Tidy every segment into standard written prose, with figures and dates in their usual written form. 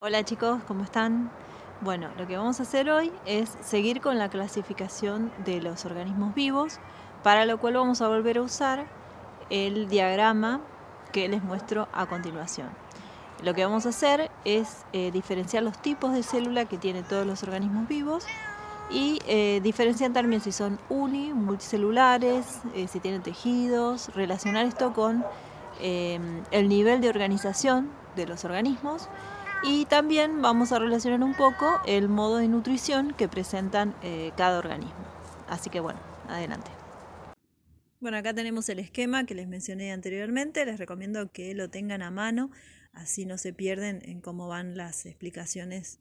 Hola chicos, ¿cómo están? Bueno, lo que vamos a hacer hoy es seguir con la clasificación de los organismos vivos, para lo cual vamos a volver a usar el diagrama que les muestro a continuación. Lo que vamos a hacer es diferenciar los tipos de célula que tienen todos los organismos vivos y diferenciar también si son multicelulares, si tienen tejidos, relacionar esto con el nivel de organización de los organismos y también vamos a relacionar un poco el modo de nutrición que presentan cada organismo. Así que bueno, adelante. Bueno, acá tenemos el esquema que les mencioné anteriormente. Les recomiendo que lo tengan a mano, así no se pierden en cómo van las explicaciones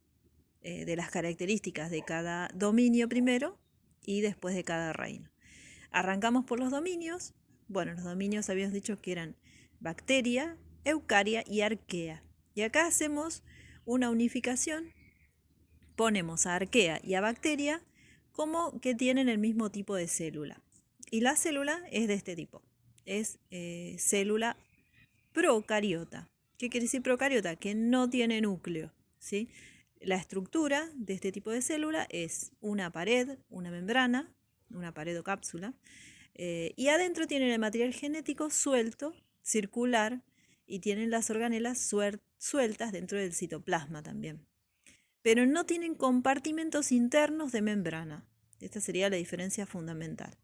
de las características de cada dominio primero y después de cada reino. Arrancamos por los dominios. Bueno, los dominios habíamos dicho que eran bacteria, eucaria y arquea. Y acá hacemos una unificación, ponemos a arquea y a bacteria como que tienen el mismo tipo de célula. Y la célula es de este tipo, es célula procariota. ¿Qué quiere decir procariota? Que no tiene núcleo, ¿sí? La estructura de este tipo de célula es una pared, una membrana, una pared o cápsula, y adentro tienen el material genético suelto, circular, y tienen las organelas sueltas dentro del citoplasma también. Pero no tienen compartimentos internos de membrana. Esta sería la diferencia fundamental.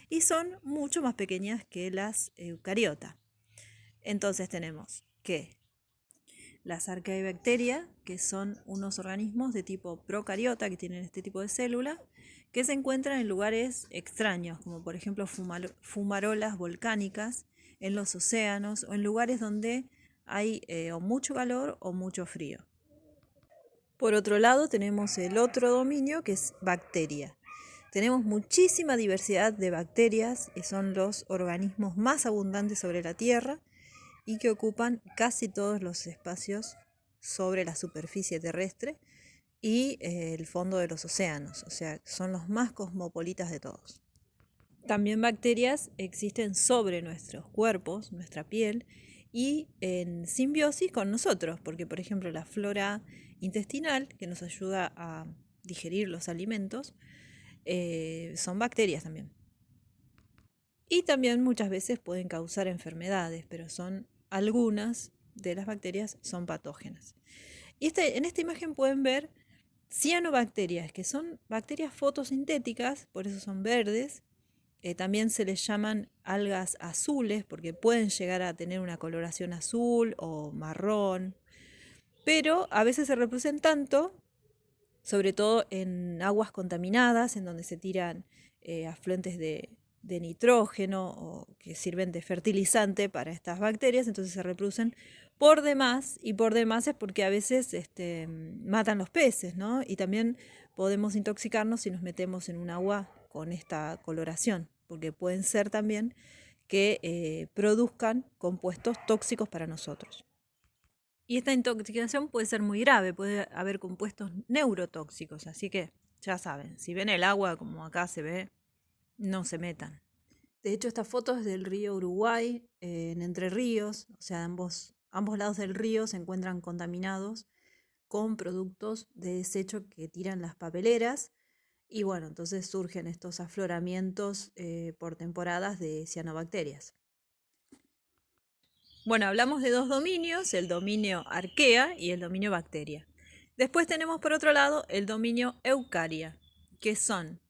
Y son mucho más pequeñas que las eucariotas. Entonces tenemos que las arqueibacterias, que son unos organismos de tipo procariota que tienen este tipo de célula, que se encuentran en lugares extraños, como por ejemplo fumarolas volcánicas, en los océanos o en lugares donde hay o mucho calor o mucho frío. Por otro lado, tenemos el otro dominio que es bacteria. Tenemos muchísima diversidad de bacterias, que son los organismos más abundantes sobre la Tierra y que ocupan casi todos los espacios sobre la superficie terrestre y el fondo de los océanos, o sea, son los más cosmopolitas de todos. También bacterias existen sobre nuestros cuerpos, nuestra piel, y en simbiosis con nosotros, porque por ejemplo la flora intestinal, que nos ayuda a digerir los alimentos, son bacterias también. Y también muchas veces pueden causar enfermedades, pero son algunas de las bacterias son patógenas. Y en esta imagen pueden ver cianobacterias, que son bacterias fotosintéticas, por eso son verdes. También se les llaman algas azules porque pueden llegar a tener una coloración azul o marrón, pero a veces se reproducen tanto, sobre todo en aguas contaminadas, en donde se tiran afluentes de nitrógeno o que sirven de fertilizante para estas bacterias, entonces se reproducen por demás, y por demás es porque a veces matan los peces, ¿no? Y también podemos intoxicarnos si nos metemos en un agua con esta coloración, porque pueden ser también que produzcan compuestos tóxicos para nosotros. Y esta intoxicación puede ser muy grave, puede haber compuestos neurotóxicos, así que ya saben, si ven el agua como acá se ve, no se metan. De hecho, esta foto es del río Uruguay, en Entre Ríos, o sea, ambos lados del río se encuentran contaminados con productos de desecho que tiran las papeleras. Y bueno, entonces surgen estos afloramientos por temporadas de cianobacterias. Bueno, hablamos de dos dominios, el dominio arquea y el dominio bacteria. Después tenemos por otro lado el dominio eucaria, que son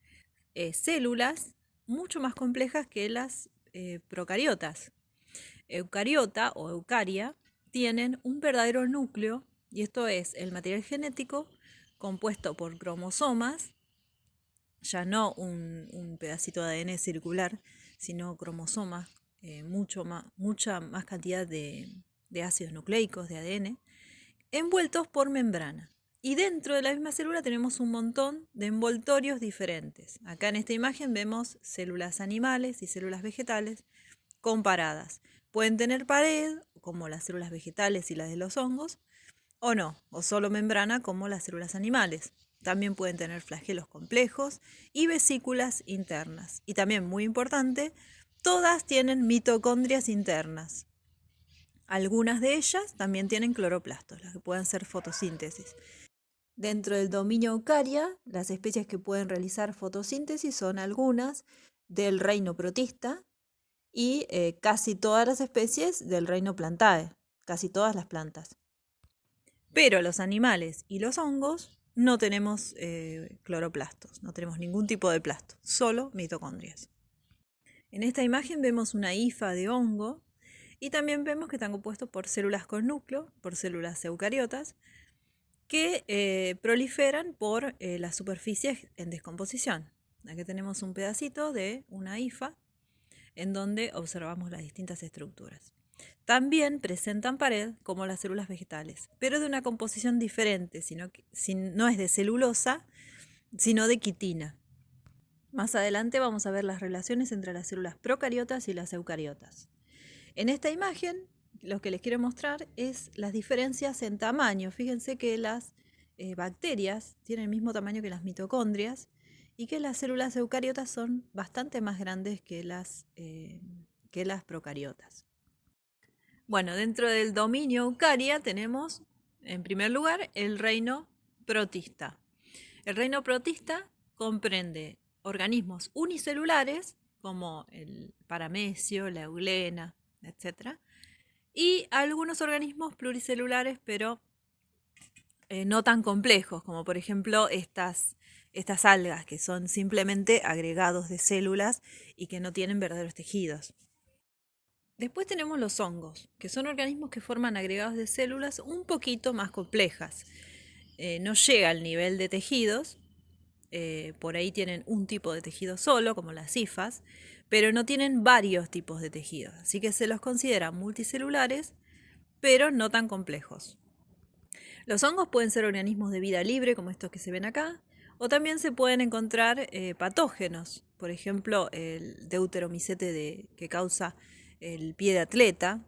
células mucho más complejas que las procariotas. Eucariota o eucaria tienen un verdadero núcleo, y esto es el material genético compuesto por cromosomas, ya no un pedacito de ADN circular, sino cromosomas, mucha más cantidad de ácidos nucleicos, de ADN, envueltos por membrana. Y dentro de la misma célula tenemos un montón de envoltorios diferentes. Acá en esta imagen vemos células animales y células vegetales comparadas. Pueden tener pared, como las células vegetales y las de los hongos, o no, o solo membrana, como las células animales. También pueden tener flagelos complejos y vesículas internas. Y también, muy importante, todas tienen mitocondrias internas. Algunas de ellas también tienen cloroplastos, las que pueden hacer fotosíntesis. Dentro del dominio Eukarya, las especies que pueden realizar fotosíntesis son algunas del reino protista y casi todas las especies del reino Plantae, casi todas las plantas. Pero los animales y los hongos no tenemos cloroplastos, no tenemos ningún tipo de plasto, solo mitocondrias. En esta imagen vemos una hifa de hongo y también vemos que están compuestos por células con núcleo, por células eucariotas, que proliferan por las superficies en descomposición. Aquí tenemos un pedacito de una hifa en donde observamos las distintas estructuras. También presentan pared como las células vegetales, pero de una composición diferente, no es de celulosa, sino de quitina. Más adelante vamos a ver las relaciones entre las células procariotas y las eucariotas. En esta imagen lo que les quiero mostrar es las diferencias en tamaño. Fíjense que las bacterias tienen el mismo tamaño que las mitocondrias y que las células eucariotas son bastante más grandes que las procariotas. Bueno, dentro del dominio Eukarya tenemos, en primer lugar, el reino protista. El reino protista comprende organismos unicelulares, como el paramecio, la eulena, etc. Y algunos organismos pluricelulares, pero no tan complejos, como por ejemplo estas algas, que son simplemente agregados de células y que no tienen verdaderos tejidos. Después tenemos los hongos, que son organismos que forman agregados de células un poquito más complejas. No llega al nivel de tejidos, por ahí tienen un tipo de tejido solo, como las hifas, pero no tienen varios tipos de tejidos, así que se los considera multicelulares, pero no tan complejos. Los hongos pueden ser organismos de vida libre, como estos que se ven acá, o también se pueden encontrar patógenos, por ejemplo, el deuteromicete que causa el pie de atleta,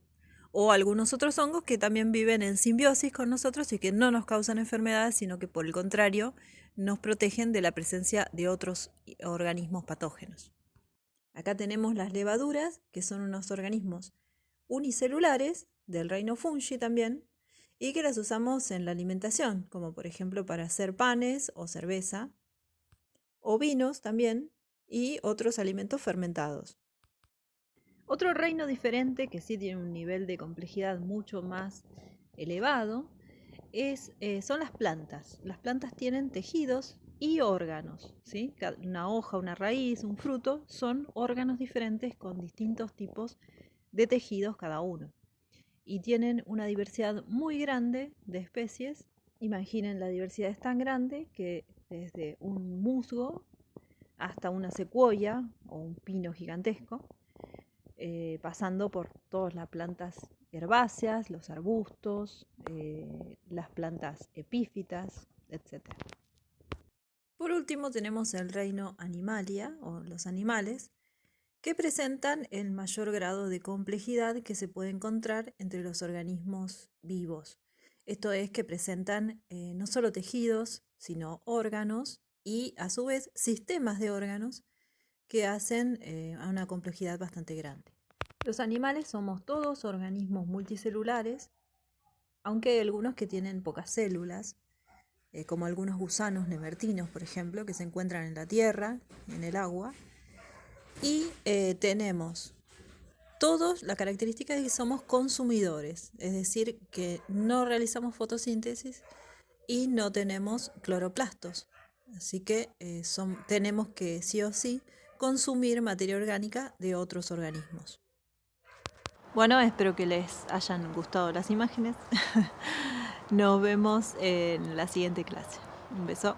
o algunos otros hongos que también viven en simbiosis con nosotros y que no nos causan enfermedades, sino que por el contrario nos protegen de la presencia de otros organismos patógenos. Acá tenemos las levaduras, que son unos organismos unicelulares del reino fungi también, y que las usamos en la alimentación, como por ejemplo para hacer panes o cerveza, o vinos también, y otros alimentos fermentados. Otro reino diferente, que sí tiene un nivel de complejidad mucho más elevado, son las plantas. Las plantas tienen tejidos y órganos, ¿sí? Una hoja, una raíz, un fruto, son órganos diferentes con distintos tipos de tejidos cada uno. Y tienen una diversidad muy grande de especies. Imaginen, la diversidad es tan grande que desde un musgo hasta una secuoya o un pino gigantesco, pasando por todas las plantas herbáceas, los arbustos, las plantas epífitas, etc. Por último tenemos el reino Animalia, o los animales, que presentan el mayor grado de complejidad que se puede encontrar entre los organismos vivos. Esto es que presentan no solo tejidos, sino órganos y a su vez sistemas de órganos que hacen a una complejidad bastante grande. Los animales somos todos organismos multicelulares, aunque hay algunos que tienen pocas células, como algunos gusanos nemertinos, por ejemplo, que se encuentran en la tierra, en el agua. Y tenemos todos la característica de que somos consumidores, es decir, que no realizamos fotosíntesis y no tenemos cloroplastos. Así que tenemos que sí o sí consumir materia orgánica de otros organismos. Bueno, espero que les hayan gustado las imágenes. Nos vemos en la siguiente clase. Un beso.